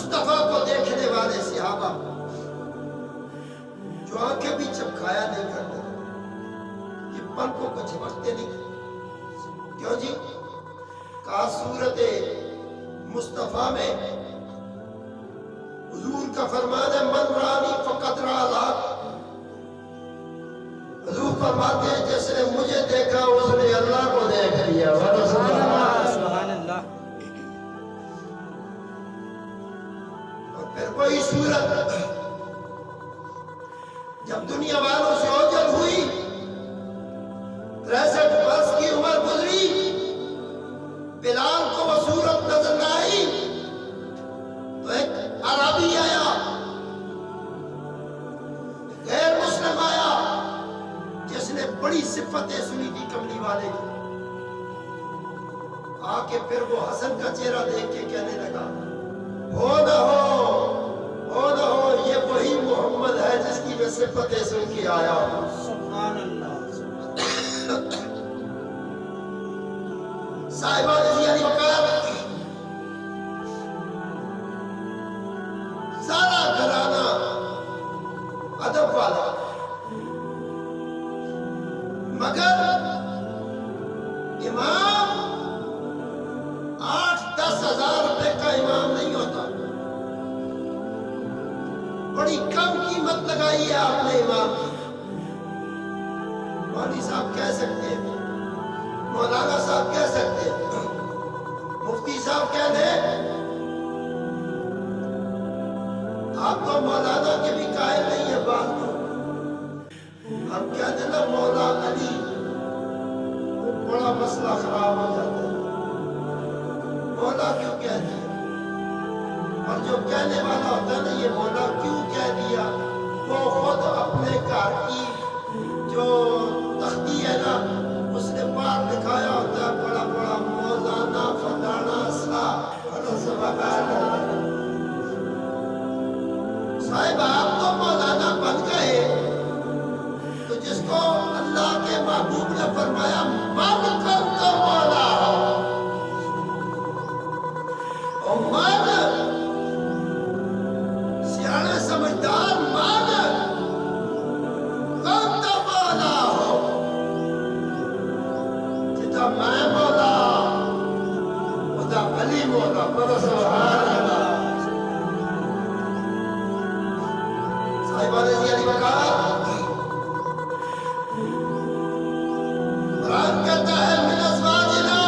مصطفیٰ کو دیکھنے والے صحابہ جو آنکھیں بھی چمکایا نہیں کرتے، یہ پلکوں کو جھپکتے نہیں، کیوں جی؟ کہا صورت مصطفیٰ میں حضور کا فرمان ہے من رانی فقط را لاکھ، حضور فرماتے ہیں جس نے مجھے دیکھا اس نے اللہ کو دیکھ لیا۔ سبحان اللہ۔ اور پھر کوئی صورت جب دنیا والوں سے اوجل ہوئی، 63 برس کی عمر گزری، بلال کو وہ صورت نظر نہ آئی، تو ایک عربی آیا، غیر مسلم آیا، جس نے بڑی صفتیں سنی تھی کملی والے کی، آ کے پھر وہ حسن کا چہرہ دیکھ کے کہنے لگا ہو نہ ہو یہ وہی محمد ہے جس کی میں صفتیں سن کے آیا ہوں۔ سبحان اللہ۔ صاحبہ رضی علی وقار سارا گھرانہ ادب والا، مگر امام 8-10 ہزار روپے کا امام نہیں ہوتا، بڑی کم قیمت لگائی ہے آپ نے امام کی۔ مولوی صاحب کہہ سکتے ہیں، مولانا صاحب کہہ سکتے ہیں، مفتی صاحب کہہ دیں، آپ تو مولانا کے بھی قائل نہیں ہے بات کو، ہم کہہ دیں نا مولا علی، وہ بڑا مسئلہ خراب ہو جاتا ہے، مولا کیوں کہہ دیا؟ اور جو کہنے والا ہوتا ہے نا یہ مولا کیوں کہہ دیا، وہ خود اپنے گھر کی جو تختی ہے نا اس نے باہر دکھایا ہوتا ہے بڑا بڑا مولانا فلانا صاحب آپ تو مولانا بن گئے، تو جس کو اللہ کے محبوب نے فرمایا من کن تو مولا اور من سیانے سمجھدار من کن تو مولا ہو، جتا میں مولا خدا علی مولا پر سبحان اللہ۔ صاحبہ رضی علی وقار قرآن کہتا ہے من ازواجنا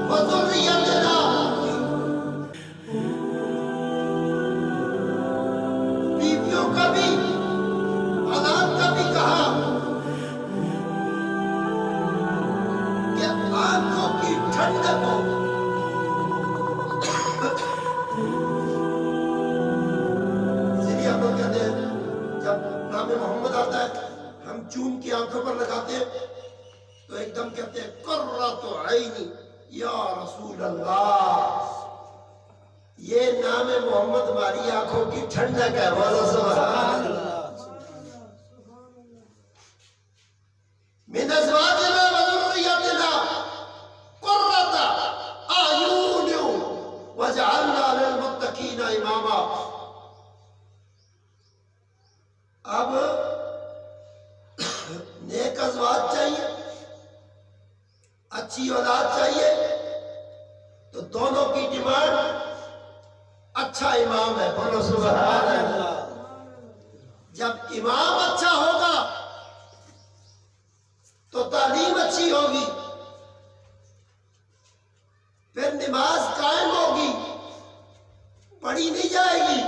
و ذریتنا، بیویوں کا بھی اولاد کا بھی کہا کہ آنکھوں کی ٹھنڈک ہو، اسی لیے ہم لوگ کہتے ہیں جب نام محمد آتا ہے ہم چوم کی آنکھوں پر لگاتے ہیں تو ایک دم کہتے ہیں قرۃ عینی یا رسول اللہ، یہ نام محمد ہماری آنکھوں کی ٹھنڈک ہے۔ بولو سبحان اللہ۔ من ازواجنا و ذریتنا قرۃ اعین وجعلنا للمتقین اماما۔ اب نیک ازواج چاہیے، اچھی اولاد چاہیے، تو دونوں کی ڈیمانڈ اچھا امام ہے۔ بولو سبحان اللہ۔ جب امام اچھا ہوگا تو تعلیم اچھی ہوگی، پھر نماز قائم ہوگی، پڑھی نہیں جائے گی،